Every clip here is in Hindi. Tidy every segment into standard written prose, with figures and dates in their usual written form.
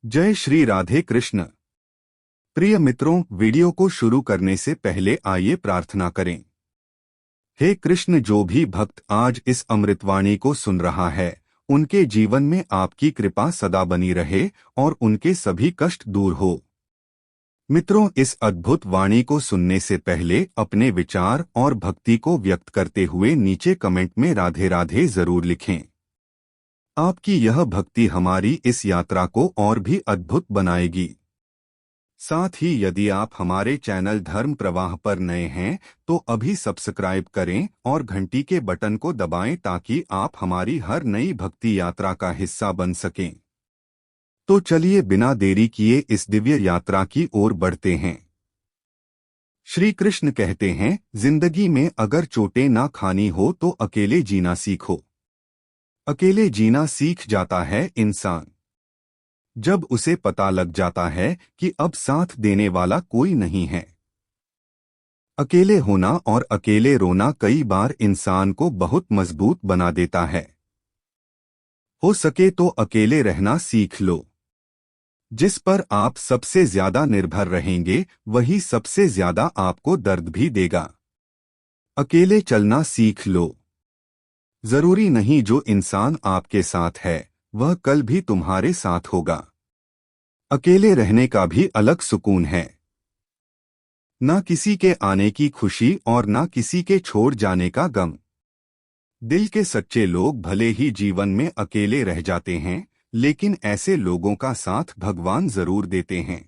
जय श्री राधे कृष्ण। प्रिय मित्रों, वीडियो को शुरू करने से पहले आइए प्रार्थना करें। हे कृष्ण, जो भी भक्त आज इस अमृतवाणी को सुन रहा है, उनके जीवन में आपकी कृपा सदा बनी रहे और उनके सभी कष्ट दूर हो। मित्रों, इस अद्भुत वाणी को सुनने से पहले अपने विचार और भक्ति को व्यक्त करते हुए नीचे कमेंट में राधे राधे जरूर लिखें। आपकी यह भक्ति हमारी इस यात्रा को और भी अद्भुत बनाएगी। साथ ही यदि आप हमारे चैनल धर्म प्रवाह पर नए हैं तो अभी सब्सक्राइब करें और घंटी के बटन को दबाएं ताकि आप हमारी हर नई भक्ति यात्रा का हिस्सा बन सकें। तो चलिए बिना देरी किए इस दिव्य यात्रा की ओर बढ़ते हैं। श्री कृष्ण कहते हैं, जिंदगी में अगर चोटें ना खानी हो तो अकेले जीना सीखो। अकेले जीना सीख जाता है इंसान जब उसे पता लग जाता है कि अब साथ देने वाला कोई नहीं है। अकेले होना और अकेले रोना कई बार इंसान को बहुत मजबूत बना देता है। हो सके तो अकेले रहना सीख लो। जिस पर आप सबसे ज्यादा निर्भर रहेंगे वही सबसे ज्यादा आपको दर्द भी देगा। अकेले चलना सीख लो। जरूरी नहीं जो इंसान आपके साथ है वह कल भी तुम्हारे साथ होगा। अकेले रहने का भी अलग सुकून है। ना किसी के आने की खुशी और ना किसी के छोड़ जाने का गम। दिल के सच्चे लोग भले ही जीवन में अकेले रह जाते हैं, लेकिन ऐसे लोगों का साथ भगवान जरूर देते हैं।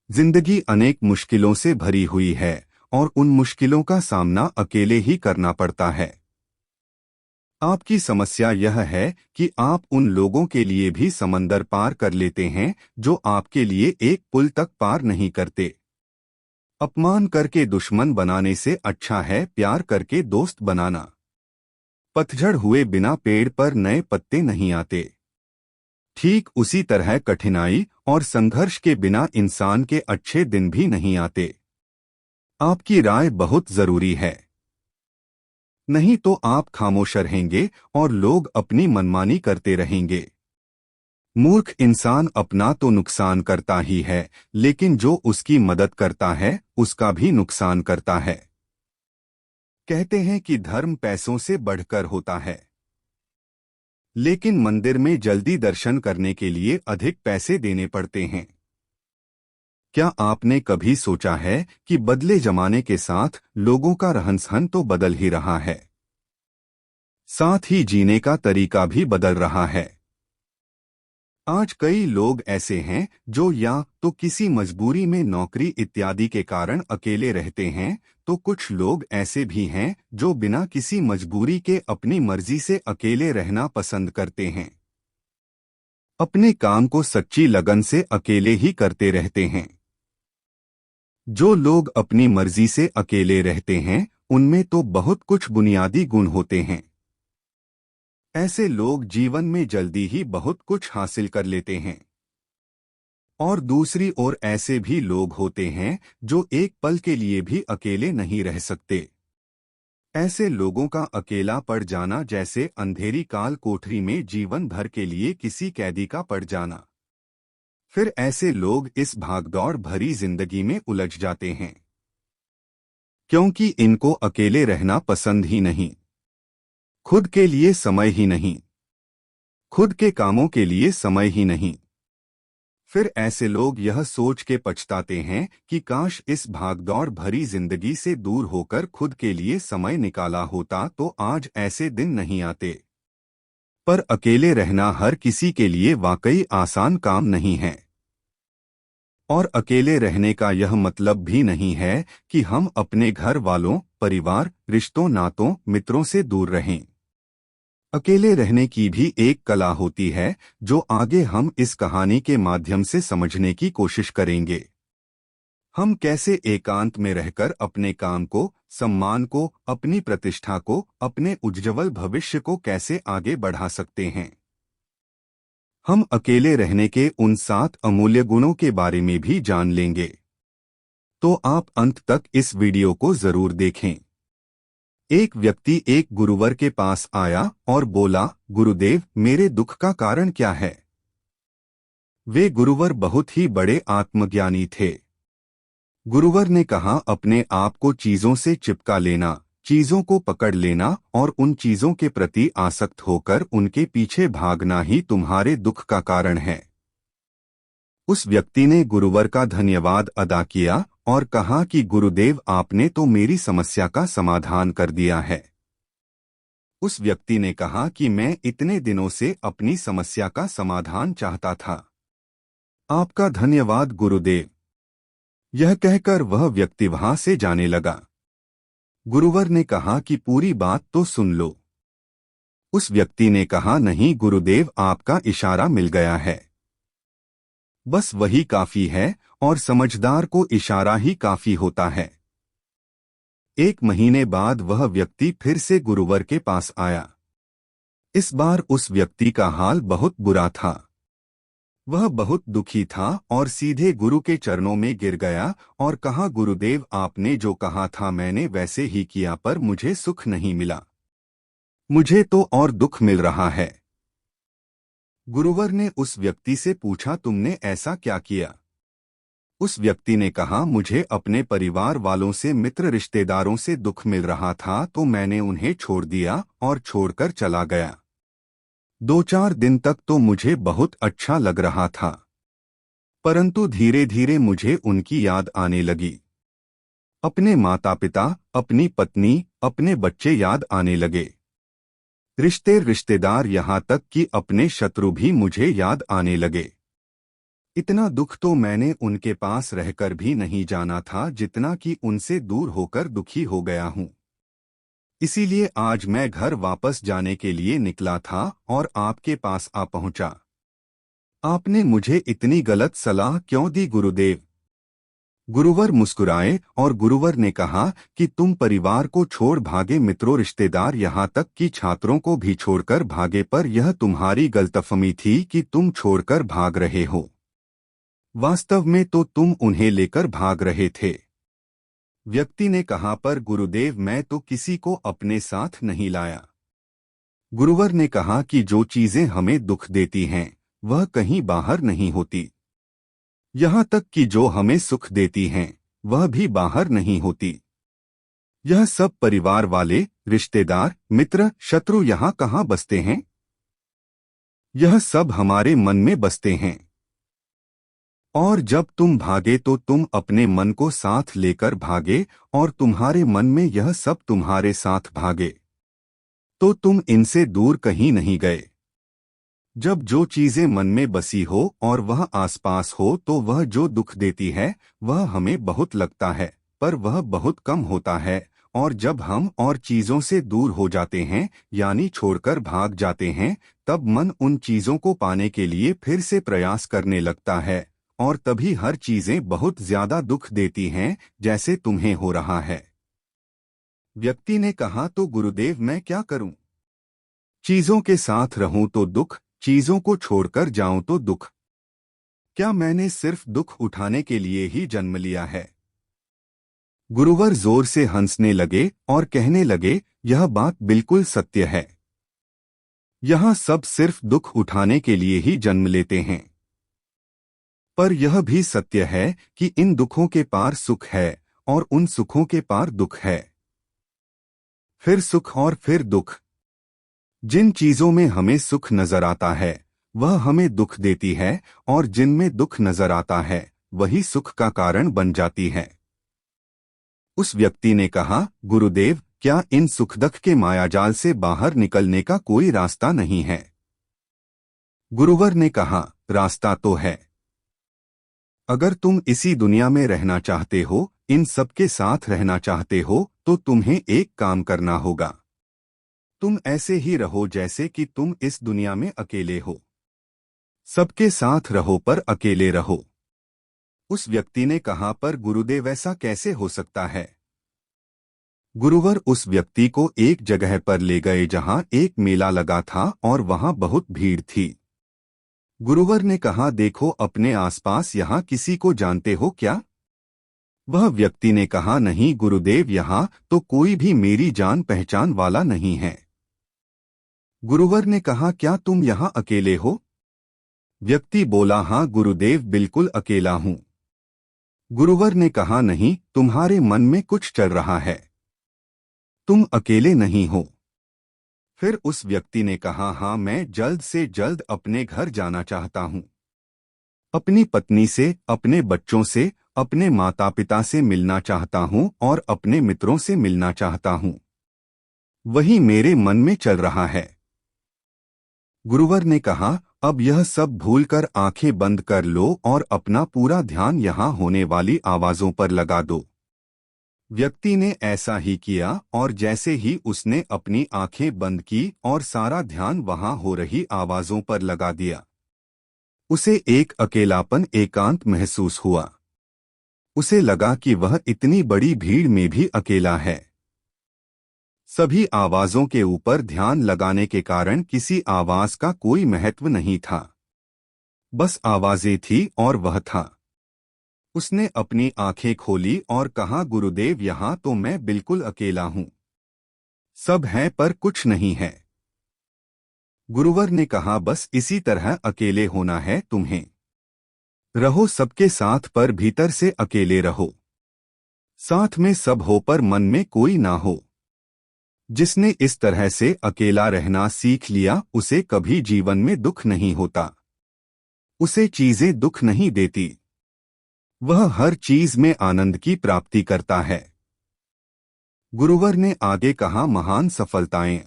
जिंदगी अनेक मुश्किलों से भरी हुई है और उन मुश्किलों का सामना अकेले ही करना पड़ता है। आपकी समस्या यह है कि आप उन लोगों के लिए भी समंदर पार कर लेते हैं जो आपके लिए एक पुल तक पार नहीं करते। अपमान करके दुश्मन बनाने से अच्छा है प्यार करके दोस्त बनाना। पतझड़ हुए बिना पेड़ पर नए पत्ते नहीं आते। ठीक उसी तरह कठिनाई और संघर्ष के बिना इंसान के अच्छे दिन भी नहीं आते। आपकी राय बहुत जरूरी है, नहीं तो आप खामोश रहेंगे और लोग अपनी मनमानी करते रहेंगे। मूर्ख इंसान अपना तो नुकसान करता ही है, लेकिन जो उसकी मदद करता है उसका भी नुकसान करता है। कहते हैं कि धर्म पैसों से बढ़कर होता है, लेकिन मंदिर में जल्दी दर्शन करने के लिए अधिक पैसे देने पड़ते हैं। क्या आपने कभी सोचा है कि बदले जमाने के साथ लोगों का रहन सहन तो बदल ही रहा है, साथ ही जीने का तरीका भी बदल रहा है। आज कई लोग ऐसे हैं जो या तो किसी मजबूरी में नौकरी इत्यादि के कारण अकेले रहते हैं, तो कुछ लोग ऐसे भी हैं जो बिना किसी मजबूरी के अपनी मर्जी से अकेले रहना पसंद करते हैं। अपने काम को सच्ची लगन से अकेले ही करते रहते हैं। जो लोग अपनी मर्जी से अकेले रहते हैं उनमें तो बहुत कुछ बुनियादी गुण होते हैं। ऐसे लोग जीवन में जल्दी ही बहुत कुछ हासिल कर लेते हैं। और दूसरी ओर ऐसे भी लोग होते हैं जो एक पल के लिए भी अकेले नहीं रह सकते। ऐसे लोगों का अकेला पड़ जाना जैसे अंधेरी काल कोठरी में जीवन भर के लिए किसी कैदी का पड़ जाना। फिर ऐसे लोग इस भागदौड़ भरी जिंदगी में उलझ जाते हैं, क्योंकि इनको अकेले रहना पसंद ही नहीं। खुद के लिए समय ही नहीं, खुद के कामों के लिए समय ही नहीं। फिर ऐसे लोग यह सोच के पछताते हैं कि काश इस भागदौड़ भरी जिंदगी से दूर होकर खुद के लिए समय निकाला होता तो आज ऐसे दिन नहीं आते। पर अकेले रहना हर किसी के लिए वाकई आसान काम नहीं है। और अकेले रहने का यह मतलब भी नहीं है कि हम अपने घर वालों, परिवार, रिश्तों, नातों, मित्रों से दूर रहें। अकेले रहने की भी एक कला होती है जो आगे हम इस कहानी के माध्यम से समझने की कोशिश करेंगे। हम कैसे एकांत में रहकर अपने काम को, सम्मान को, अपनी प्रतिष्ठा को, अपने उज्ज्वल भविष्य को कैसे आगे बढ़ा सकते हैं। हम अकेले रहने के उन 7 अमूल्य गुणों के बारे में भी जान लेंगे। तो आप अंत तक इस वीडियो को जरूर देखें। एक व्यक्ति एक गुरुवर के पास आया और बोला, गुरुदेव, मेरे दुख का कारण क्या है? वे गुरुवर बहुत ही बड़े आत्मज्ञानी थे। गुरुवर ने कहा, अपने आप को चीजों से चिपका लेना, चीजों को पकड़ लेना और उन चीजों के प्रति आसक्त होकर उनके पीछे भागना ही तुम्हारे दुख का कारण है। उस व्यक्ति ने गुरुवर का धन्यवाद अदा किया और कहा कि गुरुदेव, आपने तो मेरी समस्या का समाधान कर दिया है। उस व्यक्ति ने कहा कि मैं इतने दिनों से अपनी समस्या का समाधान चाहता था। आपका धन्यवाद गुरुदेव। यह कहकर वह व्यक्ति वहां से जाने लगा। गुरुवर ने कहा कि पूरी बात तो सुन लो। उस व्यक्ति ने कहा, नहीं गुरुदेव, आपका इशारा मिल गया है, बस वही काफी है और समझदार को इशारा ही काफी होता है। 1 महीने बाद वह व्यक्ति फिर से गुरुवर के पास आया। इस बार उस व्यक्ति का हाल बहुत बुरा था। वह बहुत दुखी था और सीधे गुरु के चरणों में गिर गया और कहा, गुरुदेव, आपने जो कहा था मैंने वैसे ही किया, पर मुझे सुख नहीं मिला, मुझे तो और दुख मिल रहा है। गुरुवर ने उस व्यक्ति से पूछा, तुमने ऐसा क्या किया? उस व्यक्ति ने कहा, मुझे अपने परिवार वालों से, मित्र रिश्तेदारों से दुख मिल रहा था तो मैंने उन्हें छोड़ दिया और छोड़कर चला गया। 2-4 दिन तक तो मुझे बहुत अच्छा लग रहा था, परंतु धीरे धीरे मुझे उनकी याद आने लगी। अपने माता पिता, अपनी पत्नी, अपने बच्चे याद आने लगे। रिश्तेदार, यहाँ तक कि अपने शत्रु भी मुझे याद आने लगे। इतना दुख तो मैंने उनके पास रहकर भी नहीं जाना था जितना कि उनसे दूर होकर दुखी हो गया हूँ। इसीलिए आज मैं घर वापस जाने के लिए निकला था और आपके पास आ पहुंचा। आपने मुझे इतनी गलत सलाह क्यों दी गुरुदेव? गुरुवर मुस्कुराए और गुरुवर ने कहा कि तुम परिवार को छोड़ भागे, मित्रों रिश्तेदार, यहाँ तक कि छात्रों को भी छोड़कर भागे, पर यह तुम्हारी गलतफहमी थी कि तुम छोड़कर भाग रहे हो। वास्तव में तो तुम उन्हें लेकर भाग रहे थे। व्यक्ति ने कहा, पर गुरुदेव, मैं तो किसी को अपने साथ नहीं लाया। गुरुवर ने कहा कि जो चीजें हमें दुख देती हैं वह कहीं बाहर नहीं होती, यहाँ तक कि जो हमें सुख देती हैं वह भी बाहर नहीं होती। यह सब परिवार वाले, रिश्तेदार, मित्र, शत्रु यहाँ कहाँ बसते हैं? यह सब हमारे मन में बसते हैं। और जब तुम भागे तो तुम अपने मन को साथ लेकर भागे और तुम्हारे मन में यह सब तुम्हारे साथ भागे, तो तुम इनसे दूर कहीं नहीं गए। जब जो चीजें मन में बसी हो और वह आसपास हो तो वह जो दुख देती है वह हमें बहुत लगता है, पर वह बहुत कम होता है। और जब हम और चीजों से दूर हो जाते हैं, यानी छोड़कर भाग जाते हैं, तब मन उन चीजों को पाने के लिए फिर से प्रयास करने लगता है और तभी हर चीजें बहुत ज्यादा दुख देती हैं, जैसे तुम्हें हो रहा है। व्यक्ति ने कहा, तो गुरुदेव, मैं क्या करूं? चीजों के साथ रहूं तो दुख, चीजों को छोड़कर जाऊं तो दुख। क्या मैंने सिर्फ दुख उठाने के लिए ही जन्म लिया है? गुरुवर जोर से हंसने लगे और कहने लगे, यह बात बिल्कुल सत्य है। यहाँ सब सिर्फ दुख उठाने के लिए ही जन्म लेते हैं। पर यह भी सत्य है कि इन दुखों के पार सुख है और उन सुखों के पार दुख है, फिर सुख और फिर दुख। जिन चीजों में हमें सुख नजर आता है वह हमें दुख देती है और जिनमें दुख नजर आता है वही सुख का कारण बन जाती है। उस व्यक्ति ने कहा, गुरुदेव, क्या इन सुख-दुख के मायाजाल से बाहर निकलने का कोई रास्ता नहीं है? गुरुवर ने कहा, रास्ता तो है। अगर तुम इसी दुनिया में रहना चाहते हो, इन सब के साथ रहना चाहते हो, तो तुम्हें एक काम करना होगा। तुम ऐसे ही रहो जैसे कि तुम इस दुनिया में अकेले हो। सबके साथ रहो पर अकेले रहो। उस व्यक्ति ने कहा, पर गुरुदेव, ऐसा कैसे हो सकता है? गुरुवर उस व्यक्ति को एक जगह पर ले गए जहां एक मेला लगा था और वहां बहुत भीड़ थी। गुरुवर ने कहा, देखो अपने आसपास यहाँ किसी को जानते हो क्या? वह व्यक्ति ने कहा, नहीं गुरुदेव, यहाँ तो कोई भी मेरी जान पहचान वाला नहीं है। गुरुवर ने कहा, क्या तुम यहाँ अकेले हो? व्यक्ति बोला, हाँ गुरुदेव, बिल्कुल अकेला हूँ। गुरुवर ने कहा, नहीं, तुम्हारे मन में कुछ चल रहा है, तुम अकेले नहीं हो। फिर उस व्यक्ति ने कहा, हाँ, मैं जल्द से जल्द अपने घर जाना चाहता हूँ। अपनी पत्नी से, अपने बच्चों से, अपने माता पिता से मिलना चाहता हूँ और अपने मित्रों से मिलना चाहता हूँ। वही मेरे मन में चल रहा है। गुरुवर ने कहा, अब यह सब भूलकर आंखें बंद कर लो और अपना पूरा ध्यान यहाँ होने वाली आवाजों पर लगा दो। व्यक्ति ने ऐसा ही किया और जैसे ही उसने अपनी आंखें बंद की और सारा ध्यान वहां हो रही आवाजों पर लगा दिया, उसे एक अकेलापन, एकांत महसूस हुआ। उसे लगा कि वह इतनी बड़ी भीड़ में भी अकेला है। सभी आवाजों के ऊपर ध्यान लगाने के कारण किसी आवाज का कोई महत्व नहीं था, बस आवाजें थी और वह था। उसने अपनी आंखें खोली और कहा, गुरुदेव, यहाँ तो मैं बिल्कुल अकेला हूँ। सब है पर कुछ नहीं है। गुरुवर ने कहा, बस इसी तरह अकेले होना है तुम्हें। रहो सबके साथ पर भीतर से अकेले रहो। साथ में सब हो पर मन में कोई ना हो। जिसने इस तरह से अकेला रहना सीख लिया, उसे कभी जीवन में दुख नहीं होता। उसे चीजें दुख नहीं देती। वह हर चीज में आनंद की प्राप्ति करता है। गुरुवर ने आगे कहा, महान सफलताएं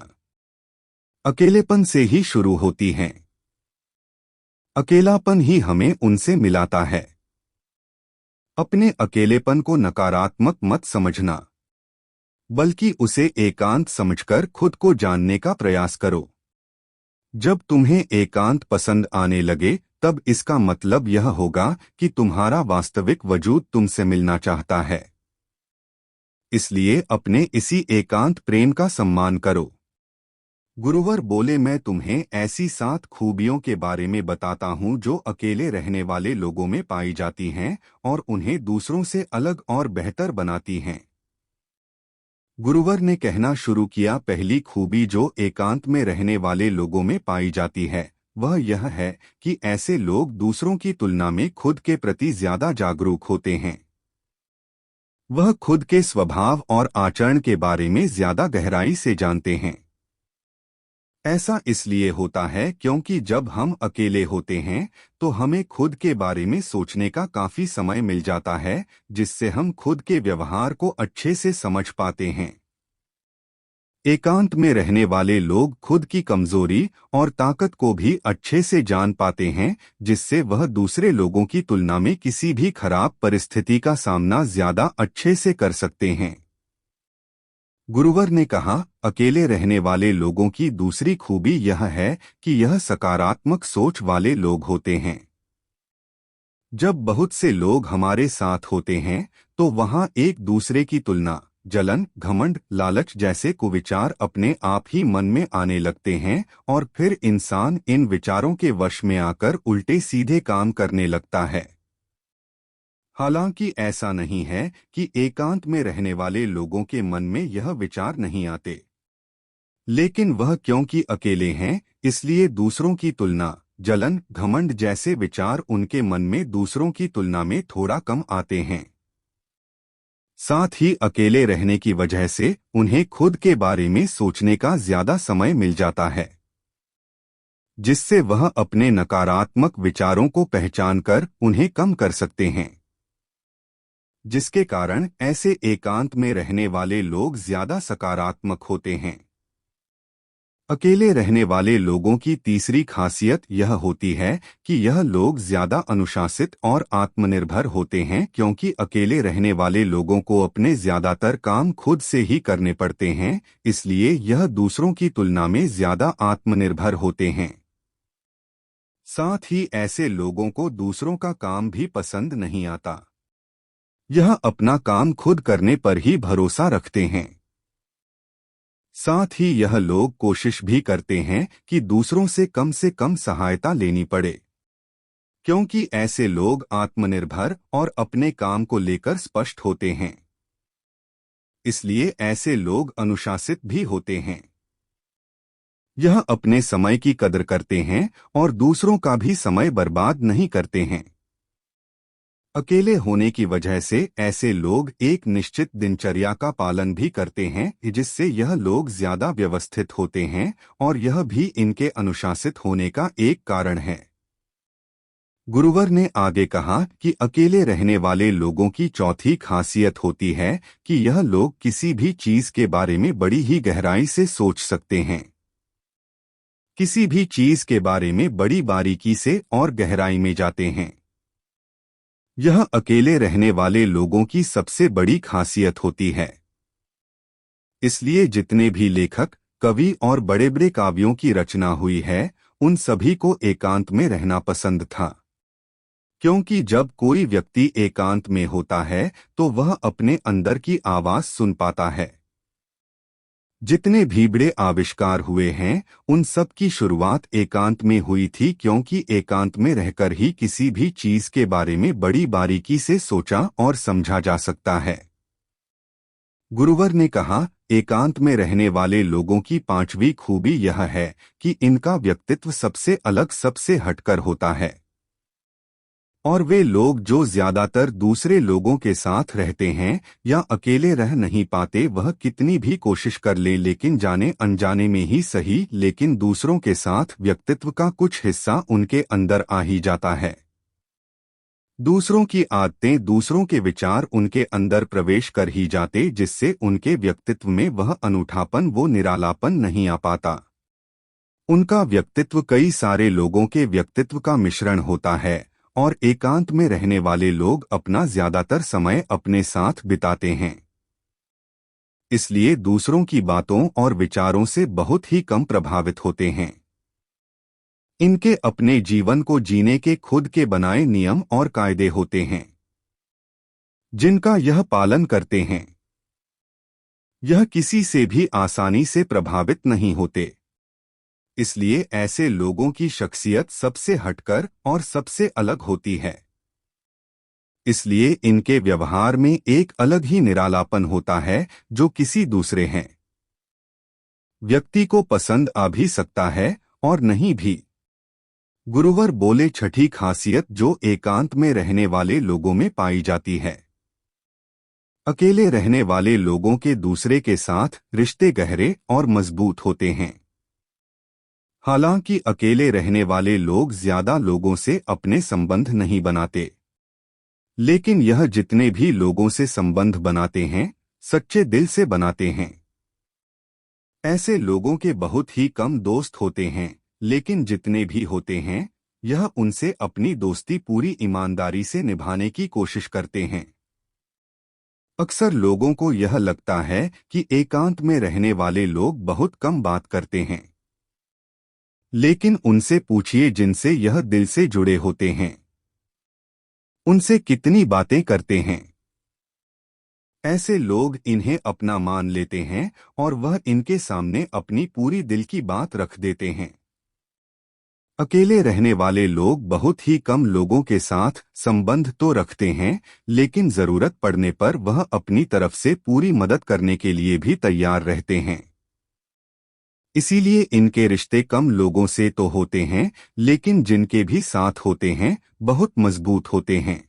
अकेलेपन से ही शुरू होती हैं। अकेलापन ही हमें उनसे मिलाता है। अपने अकेलेपन को नकारात्मक मत समझना, बल्कि उसे एकांत समझकर खुद को जानने का प्रयास करो। जब तुम्हें एकांत पसंद आने लगे, तब इसका मतलब यह होगा कि तुम्हारा वास्तविक वजूद तुमसे मिलना चाहता है। इसलिए अपने इसी एकांत प्रेम का सम्मान करो। गुरुवर बोले, मैं तुम्हें ऐसी 7 खूबियों के बारे में बताता हूँ जो अकेले रहने वाले लोगों में पाई जाती हैं और उन्हें दूसरों से अलग और बेहतर बनाती हैं। गुरुवर ने कहना शुरू किया, पहली खूबी जो एकांत में रहने वाले लोगों में पाई जाती है, वह यह है कि ऐसे लोग दूसरों की तुलना में खुद के प्रति ज्यादा जागरूक होते हैं। वह खुद के स्वभाव और आचरण के बारे में ज्यादा गहराई से जानते हैं। ऐसा इसलिए होता है क्योंकि जब हम अकेले होते हैं तो हमें खुद के बारे में सोचने का काफी समय मिल जाता है, जिससे हम खुद के व्यवहार को अच्छे से समझ पाते हैं। एकांत में रहने वाले लोग खुद की कमजोरी और ताकत को भी अच्छे से जान पाते हैं, जिससे वह दूसरे लोगों की तुलना में किसी भी खराब परिस्थिति का सामना ज्यादा अच्छे से कर सकते हैं। गुरुवर ने कहा, अकेले रहने वाले लोगों की दूसरी खूबी यह है कि यह सकारात्मक सोच वाले लोग होते हैं। जब बहुत से लोग हमारे साथ होते हैं तो वहां एक दूसरे की तुलना, जलन, घमंड, लालच जैसे कुविचार अपने आप ही मन में आने लगते हैं और फिर इंसान इन विचारों के वश में आकर उल्टे सीधे काम करने लगता है। हालांकि ऐसा नहीं है कि एकांत में रहने वाले लोगों के मन में यह विचार नहीं आते, लेकिन वह क्योंकि अकेले हैं इसलिए दूसरों की तुलना, जलन, घमंड जैसे विचार उनके मन में दूसरों की तुलना में थोड़ा कम आते हैं। साथ ही अकेले रहने की वजह से उन्हें खुद के बारे में सोचने का ज्यादा समय मिल जाता है, जिससे वह अपने नकारात्मक विचारों को पहचानकर उन्हें कम कर सकते हैं, जिसके कारण ऐसे एकांत में रहने वाले लोग ज्यादा सकारात्मक होते हैं। अकेले रहने वाले लोगों की तीसरी खासियत यह होती है कि यह लोग ज्यादा अनुशासित और आत्मनिर्भर होते हैं, क्योंकि अकेले रहने वाले लोगों को अपने ज्यादातर काम खुद से ही करने पड़ते हैं, इसलिए यह दूसरों की तुलना में ज्यादा आत्मनिर्भर होते हैं। साथ ही ऐसे लोगों को दूसरों का काम भी पसंद नहीं आता। यह अपना काम खुद करने पर ही भरोसा रखते हैं। साथ ही यह लोग कोशिश भी करते हैं कि दूसरों से कम सहायता लेनी पड़े, क्योंकि ऐसे लोग आत्मनिर्भर और अपने काम को लेकर स्पष्ट होते हैं। इसलिए ऐसे लोग अनुशासित भी होते हैं। यह अपने समय की कदर करते हैं और दूसरों का भी समय बर्बाद नहीं करते हैं। अकेले होने की वजह से ऐसे लोग एक निश्चित दिनचर्या का पालन भी करते हैं, जिससे यह लोग ज्यादा व्यवस्थित होते हैं और यह भी इनके अनुशासित होने का एक कारण है। गुरुवर ने आगे कहा कि अकेले रहने वाले लोगों की चौथी खासियत होती है कि यह लोग किसी भी चीज के बारे में बड़ी ही गहराई से सोच सकते हैं। किसी भी चीज के बारे में बड़ी बारीकी से और गहराई में जाते हैं। यह अकेले रहने वाले लोगों की सबसे बड़ी खासियत होती है। इसलिए जितने भी लेखक, कवि और बड़े बड़े काव्यों की रचना हुई है, उन सभी को एकांत में रहना पसंद था। क्योंकि जब कोई व्यक्ति एकांत में होता है तो वह अपने अंदर की आवाज सुन पाता है। जितने भी बड़े आविष्कार हुए हैं, उन सब की शुरुआत एकांत में हुई थी, क्योंकि एकांत में रहकर ही किसी भी चीज के बारे में बड़ी बारीकी से सोचा और समझा जा सकता है। गुरुवर ने कहा, एकांत में रहने वाले लोगों की पांचवी खूबी यह है कि इनका व्यक्तित्व सबसे अलग, सबसे हटकर होता है। और वे लोग जो ज्यादातर दूसरे लोगों के साथ रहते हैं या अकेले रह नहीं पाते, वह कितनी भी कोशिश कर ले, लेकिन जाने अनजाने में ही सही, लेकिन दूसरों के साथ व्यक्तित्व का कुछ हिस्सा उनके अंदर आ ही जाता है। दूसरों की आदतें, दूसरों के विचार उनके अंदर प्रवेश कर ही जाते, जिससे उनके व्यक्तित्व में वह अनूठापन, वो निरालापन नहीं आ पाता। उनका व्यक्तित्व कई सारे लोगों के व्यक्तित्व का मिश्रण होता है और एकांत में रहने वाले लोग अपना ज्यादातर समय अपने साथ बिताते हैं। इसलिए दूसरों की बातों और विचारों से बहुत ही कम प्रभावित होते हैं। इनके अपने जीवन को जीने के खुद के बनाए नियम और कायदे होते हैं, जिनका यह पालन करते हैं। यह किसी से भी आसानी से प्रभावित नहीं होते। इसलिए ऐसे लोगों की शख्सियत सबसे हटकर और सबसे अलग होती है। इसलिए इनके व्यवहार में एक अलग ही निरालापन होता है, जो किसी दूसरे हैं व्यक्ति को पसंद आ भी सकता है और नहीं भी। गुरुवर बोले, छठी खासियत जो एकांत में रहने वाले लोगों में पाई जाती है। अकेले रहने वाले लोगों के दूसरे के साथ रिश्ते गहरे और मजबूत होते हैं। हालांकि अकेले रहने वाले लोग ज्यादा लोगों से अपने संबंध नहीं बनाते, लेकिन यह जितने भी लोगों से संबंध बनाते हैं, सच्चे दिल से बनाते हैं। ऐसे लोगों के बहुत ही कम दोस्त होते हैं, लेकिन जितने भी होते हैं, यह उनसे अपनी दोस्ती पूरी ईमानदारी से निभाने की कोशिश करते हैं। अक्सर लोगों को यह लगता है कि एकांत में रहने वाले लोग बहुत कम बात करते हैं, लेकिन उनसे पूछिए जिनसे यह दिल से जुड़े होते हैं, उनसे कितनी बातें करते हैं। ऐसे लोग इन्हें अपना मान लेते हैं और वह इनके सामने अपनी पूरी दिल की बात रख देते हैं। अकेले रहने वाले लोग बहुत ही कम लोगों के साथ संबंध तो रखते हैं, लेकिन जरूरत पड़ने पर वह अपनी तरफ से पूरी मदद करने के लिए भी तैयार रहते हैं। इसीलिए इनके रिश्ते कम लोगों से तो होते हैं, लेकिन जिनके भी साथ होते हैं, बहुत मजबूत होते हैं।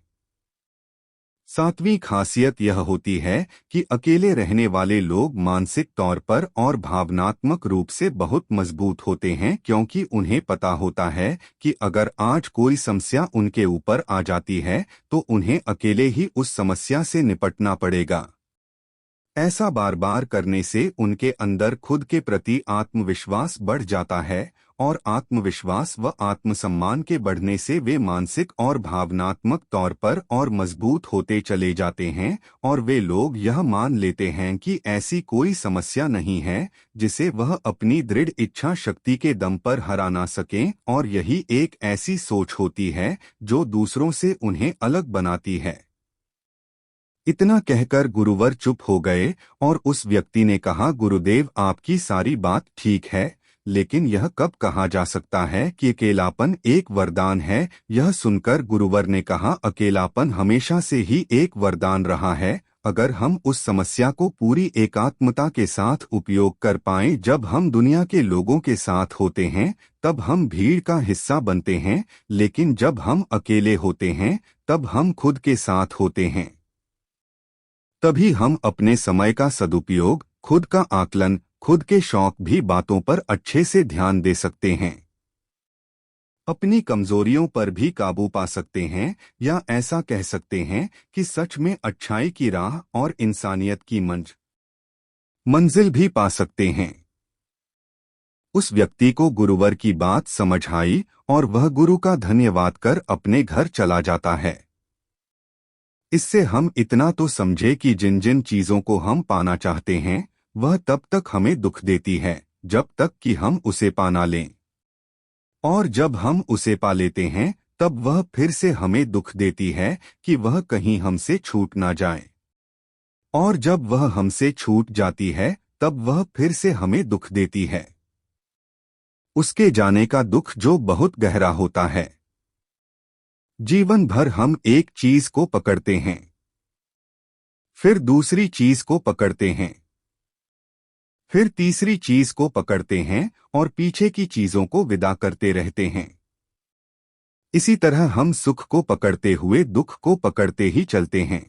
सातवीं खासियत यह होती है कि अकेले रहने वाले लोग मानसिक तौर पर और भावनात्मक रूप से बहुत मजबूत होते हैं, क्योंकि उन्हें पता होता है कि अगर आज कोई समस्या उनके ऊपर आ जाती है तो उन्हें अकेले ही उस समस्या से निपटना पड़ेगा। ऐसा बार बार करने से उनके अंदर खुद के प्रति आत्मविश्वास बढ़ जाता है और आत्मविश्वास व आत्मसम्मान के बढ़ने से वे मानसिक और भावनात्मक तौर पर और मजबूत होते चले जाते हैं और वे लोग यह मान लेते हैं कि ऐसी कोई समस्या नहीं है जिसे वह अपनी दृढ़ इच्छा शक्ति के दम पर हरा ना सकें, और यही एक ऐसी सोच होती है जो दूसरों से उन्हें अलग बनाती है। इतना कहकर गुरुवर चुप हो गए और उस व्यक्ति ने कहा, गुरुदेव आपकी सारी बात ठीक है, लेकिन यह कब कहा जा सकता है कि अकेलापन एक वरदान है। यह सुनकर गुरुवर ने कहा, अकेलापन हमेशा से ही एक वरदान रहा है। अगर हम उस समस्या को पूरी एकात्मता के साथ उपयोग कर पाएं जब हम दुनिया के लोगों के साथ होते हैं तब हम भीड़ का हिस्सा बनते हैं, लेकिन जब हम अकेले होते हैं तब हम खुद के साथ होते हैं। तभी हम अपने समय का सदुपयोग, खुद का आकलन, खुद के शौक भी बातों पर अच्छे से ध्यान दे सकते हैं। अपनी कमजोरियों पर भी काबू पा सकते हैं, या ऐसा कह सकते हैं कि सच में अच्छाई की राह और इंसानियत की मंजिल भी पा सकते हैं। उस व्यक्ति को गुरुवर की बात समझ आई और वह गुरु का धन्यवाद कर अपने घर चला जाता है। इससे हम इतना तो समझे कि जिन जिन चीजों को हम पाना चाहते हैं वह तब तक हमें दुख देती है जब तक कि हम उसे पाना लें, और जब हम उसे पा लेते हैं तब वह फिर से हमें दुख देती है कि वह कहीं हमसे छूट ना जाए, और जब वह हमसे छूट जाती है तब वह फिर से हमें दुख देती है। उसके जाने का दुख जो बहुत गहरा होता है। जीवन भर हम एक चीज को पकड़ते हैं, फिर दूसरी चीज को पकड़ते हैं, फिर तीसरी चीज को पकड़ते हैं और पीछे की चीजों को विदा करते रहते हैं। इसी तरह हम सुख को पकड़ते हुए दुख को पकड़ते ही चलते हैं।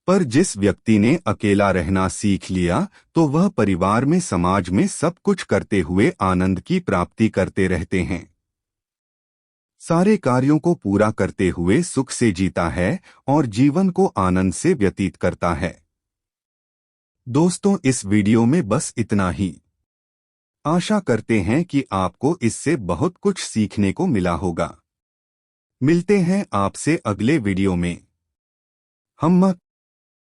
पर जिस व्यक्ति ने अकेला रहना सीख लिया तो वह परिवार में, समाज में सब कुछ करते हुए आनंद की प्राप्ति करते रहते हैं। सारे कार्यों को पूरा करते हुए सुख से जीता है और जीवन को आनंद से व्यतीत करता है। दोस्तों, इस वीडियो में बस इतना ही। आशा करते हैं कि आपको इससे बहुत कुछ सीखने को मिला होगा। मिलते हैं आपसे अगले वीडियो में। हम